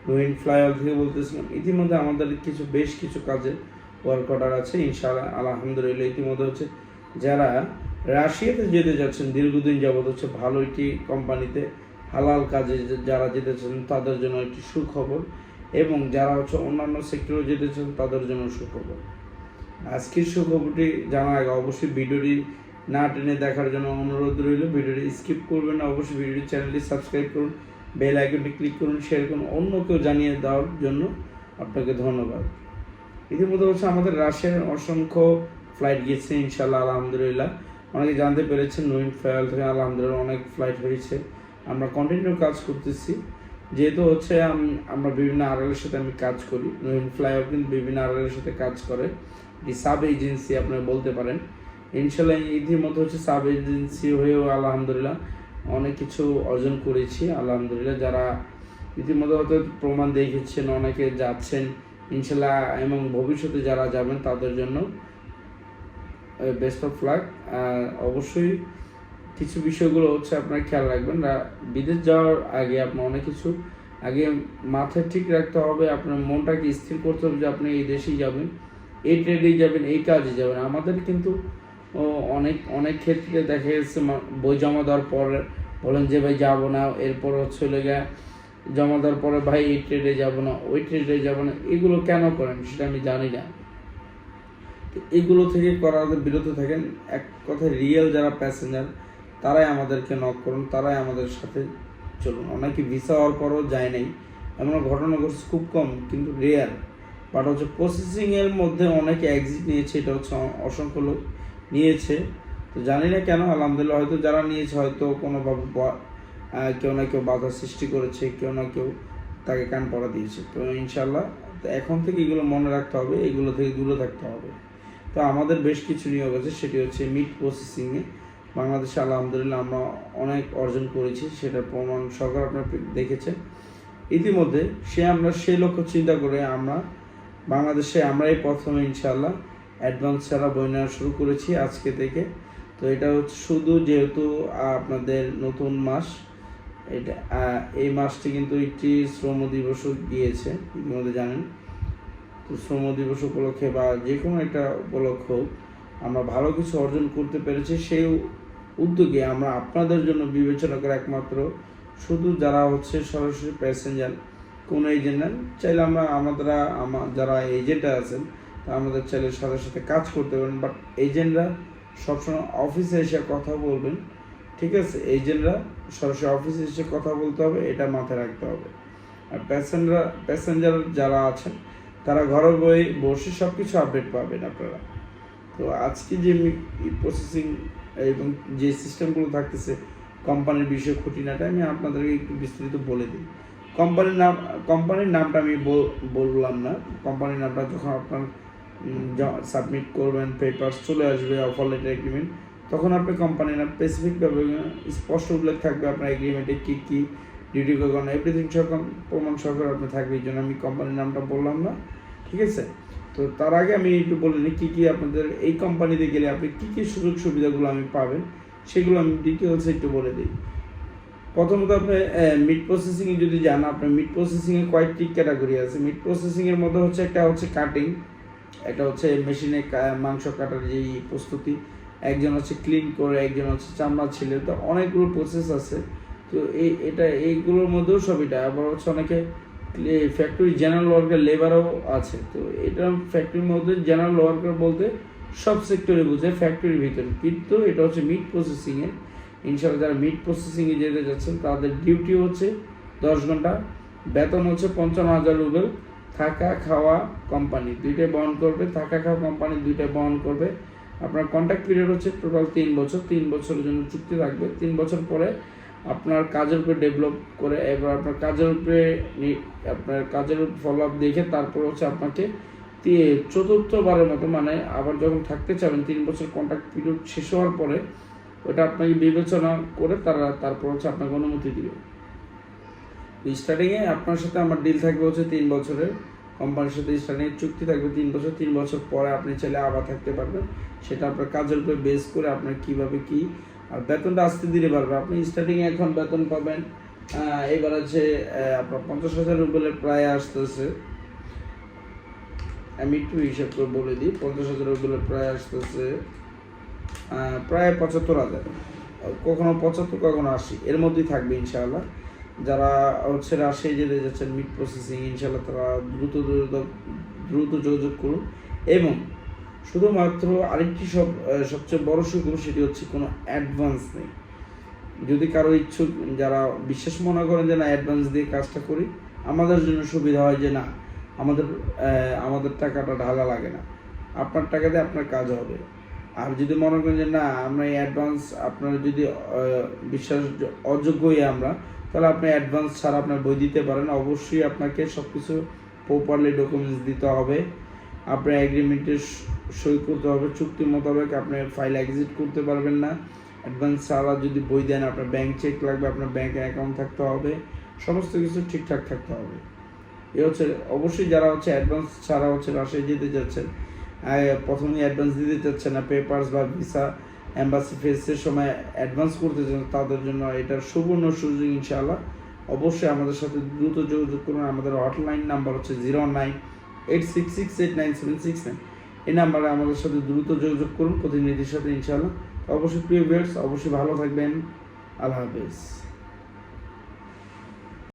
Rohin flyover থেকে বলতেছিলাম। ইতিমধ্যে আমাদের বেশ কিছু কাজে ওয়ার্ক অর্ডার আছে ইনশাআল্লাহ, আলহামদুলিল্লাহ। ইতিমধ্যে হচ্ছে যারা রাশিয়াতে যেতে যাচ্ছেন দীর্ঘদিন যাবত হচ্ছে ভালো একটি কোম্পানিতে হালাল কাজে যারা যেতে চান তাদের জন্য একটি সুখবর, এবং যারা হচ্ছে অন্যান্য সেক্টরে যেতে চান তাদের জন্য সুখবর। আজকের সুখবরটি জানার আগে অবশ্যই ভিডিওটি না টেনে দেখার জন্য অনুরোধ রইল। ভিডিওটি স্কিপ করবেন না, অবশ্যই ভিডিওটি চ্যানেলটি সাবস্ক্রাইব করুন, বেল আইকনটি ক্লিক করুন, শেয়ার করুন, অন্য কেউ জানিয়ে দেওয়ার জন্য আপনাকে ধন্যবাদ। ইতিমধ্যে হচ্ছে আমাদের রাশিয়ার অসংখ্য ফ্লাইট গিয়েছে ইনশাআল্লাহ, আলহামদুলিল্লাহ। অনেকে জানতে পেরেছেন রোহিন ফ্লাইওভার থেকে আলহামদুলিল্লাহ অনেক ফ্লাইট হয়েছে। আমরা কন্টিনিউ কাজ করতেছি, যেহেতু হচ্ছে আমরা বিভিন্ন আড়ালের সাথে আমি কাজ করি। রোহিন ফ্লাইওভার কিন্তু বিভিন্ন আড়ালের সাথে কাজ করে, এটি সাব এজেন্সি আপনারা বলতে পারেন। ইনশাল্লাহ ইতিমধ্যে হচ্ছে সাব এজেন্সি হয়েও আলহামদুলিল্লাহ অনেক কিছু অর্জন করেছি আলহামদুলিল্লাহ। যারা ইতিমধ্যে হয়তো প্রমাণ দেখেছেন, অনেকে যাচ্ছেন ইনশাল্লাহ, এবং ভবিষ্যতে যারা যাবেন তাদের জন্য বেস্ট অফ লাক। অবশ্যই কিছু বিষয়গুলো হচ্ছে আপনারা খেয়াল রাখবেন। বিদেশ যাওয়ার আগে আপনার অনেক কিছু আগে মাথায় ঠিক রাখতে হবে, আপনার মনটাকে স্থির করতে হবে যে আপনি এই দেশেই যাবেন, এই ট্রেডেই যাবেন, এই কাজে যাবেন। আমাদের কিন্তু অনেক অনেক ক্ষেত্রে দেখা যাচ্ছে বই জমা দেওয়ার পরে বলেন যে ভাই যাবো না, এরপর হচ্ছে লেগে জমা দেওয়ার পরে ভাই এই ট্রেডে যাবো না, ওই ট্রেডে যাবো না। এগুলো কেন করেন সেটা আমি জানি না। এগুলো থেকে করাতে বিরত থাকেন। এক কথায় রিয়েল যারা প্যাসেঞ্জার তারাই আমাদেরকে নক করুন, তারাই আমাদের সাথে চলুন। অনেকে ভিসা হওয়ার পরও যায় নাই, এমন ঘটনা ঘটছে খুব কম, কিন্তু রেয়ার। বাট হচ্ছে প্রসেসিংয়ের মধ্যে অনেকে এক্সিট নিয়েছে, এটা হচ্ছে অসংখ্য লোক নিয়েছে। তো জানি না কেন, আলহামদুলিল্লাহ হয়তো যারা নিয়েছে হয়তো কোনোভাবে কেউ না কেউ বাধা সৃষ্টি করেছে, কেউ না কেউ তাকে কান পড়া দিয়েছে। তো ইনশাল্লাহ এখন থেকে এগুলো মনে রাখতে হবে, এগুলো থেকে দূরে থাকতে হবে। তো আমাদের বেশ কিছু নিয়োগ আছে, সেটি হচ্ছে মিট প্রসেসিংয়ে। বাংলাদেশে আলহামদুলিল্লাহ আমরা অনেক অর্জন করেছি, সেটার প্রমাণ সরকার আপনারা দেখেছেন ইতিমধ্যে। আমরা সেই লক্ষ্য চিন্তা করে আমরা বাংলাদেশে আমরাই প্রথমে ইনশাআল্লাহ অ্যাডভান্স ছাড়া বই নেওয়া শুরু করেছি আজকে থেকে। তো এটা হচ্ছে শুধু যেহেতু আপনাদের নতুন মাস, এটা এই মাসটি কিন্তু একটি শ্রম দিবসও গিয়েছে ইতিমধ্যে জানেন। তো শ্রম দিবস উপলক্ষে বা যে কোনো একটা উপলক্ষ আমরা ভালো কিছু অর্জন করতে পেরেছি, সেই উদ্যোগে আমরা আপনাদের জন্য বিবেচনা করে একমাত্র শুধু যারা হচ্ছে সরাসরি প্যাসেঞ্জার, কোনো এজেন্ট নেন চাইলে যারা এজেন্ট আছেন তা আমাদের চাইলে সাথে সাথে কাজ করতে পারেন। বাট এজেন্টরা সবসময় অফিসে এসে কথা বলবেন, ঠিক আছে? এজেন্টরা সরাসরি অফিসে এসে কথা বলতে হবে, এটা মাথায় রাখতে হবে। আর প্যাসেঞ্জার যারা আছেন তারা ঘরে বসে সব কিছু আপডেট পাবেন আপনারা। তো আজকে যে প্রসেসিং এবং যে সিস্টেমগুলো থাকতেছে কোম্পানির বিষয়ে খুঁটিনাটা আমি আপনাদেরকে একটু বিস্তারিত বলে দিই। কোম্পানির নামটা আমি বললাম না। কোম্পানির নামটা যখন আপনার সাবমিট করবেন, পেপারস চলে আসবে, অফার লেটার, এগ্রিমেন্ট, তখন আপনি কোম্পানির নাম স্পেসিফিকভাবে স্পষ্ট উল্লেখ থাকবে আপনার এগ্রিমেন্টে কী কী ডিউটি করবেন, এভরিথিং প্রমাণ সহকারে আপনি থাকবে। এই জন্য আমি কোম্পানির নামটা বললাম না, ঠিক আছে? তো তার আগে আমি একটু বলে নিই কী কী আপনাদের এই কোম্পানিতে গেলে আপনি কী কী সুযোগ সুবিধাগুলো আমি পাবেন, সেগুলো আমি ডিটেলসে একটু বলে দিই। প্রথমত আপনি মিট প্রসেসিংয়ে যদি যান, আপনার মিট প্রসেসিংয়ে কয়েকটি ক্যাটাগরি আছে। মিট প্রসেসিংয়ের মধ্যে হচ্ছে একটা হচ্ছে কাটিং, একটা হচ্ছে মেশিনে মাংস কাটার যেই প্রস্তুতি, একজন হচ্ছে ক্লিন করে, একজন হচ্ছে চামড়া ছিলে, তো অনেকগুলো প্রসেস আছে। তো এইগুলোর মধ্যেও সবইটা। আবার হচ্ছে অনেকে ফ্যাক্টরি জেনারেল ওয়ার্কার, লেবারও আছে। তো এটা ফ্যাক্টরির মধ্যে জেনারেল ওয়ার্কার বলতে সব সেক্টরে বোঝে ফ্যাক্টরির ভিতরে, কিন্তু এটা হচ্ছে মিট প্রসেসিংয়ে। ইনশাআল্লাহ যারা মিট প্রসেসিংয়ে যেতে যাচ্ছেন তাদের ডিউটি হচ্ছে 10 ঘন্টা, বেতন হচ্ছে 55,000 রুবেল, থাকা খাওয়া কোম্পানি দুইটাই বহন করবে, থাকা খাওয়া কোম্পানি দুইটাই বহন করবে। আপনার কন্ট্রাক্ট পিরিয়ড হচ্ছে টোটাল 3 বছর, 3 বছরের জন্য চুক্তি থাকবে। 3 বছর পরে আপনার কাজের উপরে ডেভেলপ করে, এবার আপনার কাজের উপরে ফলো আপ দেখে তারপর হচ্ছে আপনাকে 4th বারের মতো, মানে আবার যখন থাকতে চাবেন 3 বছর কন্ট্রাক্ট পিরিয়ড শেষ হওয়ার পরে, ওটা আপনাকে বিবেচনা করে তারপর হচ্ছে আপনাকে অনুমতি দিবে। স্টার্টিংয়ে আপনার সাথে আমার ডিল থাকবে হচ্ছে 3 বছরের, কোম্পানির সাথে স্টার্টিংয়ে চুক্তি থাকবে 3 বছর। 3 বছর পরে আপনি চাইলে আবার থাকতে পারবেন, সেটা আপনার কাজের উপরে বেস করে আপনার কীভাবে কী। আর বেতনটা আসতে দিলে পারবে। আপনি স্টার্টিংয়ে এখন বেতন পাবেন এবার আছে আপনার 50,000 রুবেলের প্রায় আসতেছে, আমি একটু হিসাব করে বলে দিই। 50,000 রুবেলের প্রায় আসতেছে প্রায় 75,000, কখনো 75 কখনো 80, এর মধ্যেই থাকবে ইনশাআল্লাহ। যারা হচ্ছে রাশিয়া যেতে যাচ্ছেন মিট প্রসেসিং, ইনশাআল্লাহ তারা দ্রুত যোগাযোগ করুন। এবং শুধুমাত্র আরেকটি সবচেয়ে বড় সুযোগ, সেটি হচ্ছে কোনো অ্যাডভান্স নেই। যদি কারো ইচ্ছুক, যারা বিশেষ মনে করেন যে না অ্যাডভান্স দিয়ে কাজটা করি, আমাদের জন্য সুবিধা হয় যে না আমাদের টাকাটা ঢালা লাগে না, আপনার টাকা দিয়ে আপনার কাজ হবে। আর যদি মনে করেন যে না আমরা এই অ্যাডভান্স, আপনার যদি বিশ্বাস অযোগ্যই আমরা, তাহলে আপনি অ্যাডভান্স ছাড়া আপনার বই দিতে পারেন। অবশ্যই আপনাকে সব কিছু প্রপারলি ডকুমেন্টস দিতে হবে, আপনার এগ্রিমেন্টে সই করতে হবে, চুক্তি মোতাবেক আপনি ফাইল এক্সিট করতে পারবেন না। অ্যাডভান্স ছাড়া যদি বই দেন, আপনার ব্যাংক চেক লাগবে, আপনার ব্যাংকে অ্যাকাউন্ট থাকতে হবে, সমস্ত কিছু ঠিকঠাক থাকতে হবে। এ হচ্ছে অবশ্যই যারা হচ্ছে অ্যাডভান্স ছাড়া হচ্ছে রাশিয়া যেতে যাচ্ছেন, প্রথমে অ্যাডভান্স দিতে চাচ্ছেন না, পেপারস বা ভিসা এম্বাসি ফেসের সময় অ্যাডভান্স করতে চান, তাদের জন্য এটার সুবর্ণ সুযোগ ইনশাআল্লাহ। অবশ্যই আমাদের সাথে দ্রুত যোগাযোগ করুন। আমাদের হটলাইন নাম্বার হচ্ছে 0986689769। এই নাম্বারে আমাদের সাথে দ্রুত যোগাযোগ করুন প্রতিনিধির সাথে ইনশাআল্লাহ। অবশ্যই প্রিয় ভিউয়ার্স, অবশ্যই ভালো থাকবেন। আল্লাহ হাফেজ।